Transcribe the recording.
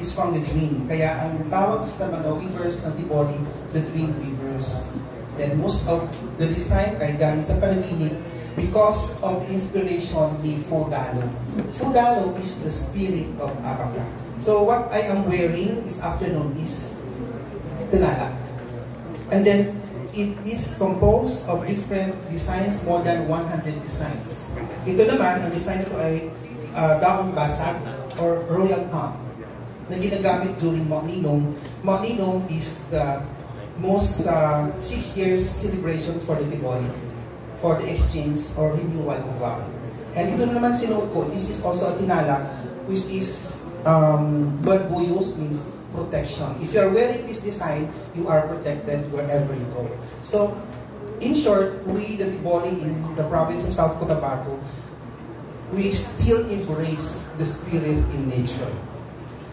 is from the dream. Kaya ang tawag sa mga weavers ng Tiboli, the dream weavers. Then most of the design ay galing sa panaginip because of the inspiration ni Fugalo. Fugalo is the spirit of Apaka. So what I am wearing this afternoon is tinalak. And then it is composed of different designs, more than 100 designs. Ito naman, ang design nito ay daong basag or royal palm na ginagamit during Mount Ninong. Mount Ninong is the most 6 years celebration for the Tiboli, for the exchange or renewal of vow. And ito naman sinuot ko, this is also a tinalak, which is Barbuyos means protection. If you are wearing this design, you are protected wherever you go. So, in short, we, the Tiboli in the province of South Cotabato, we still embrace the spirit in nature.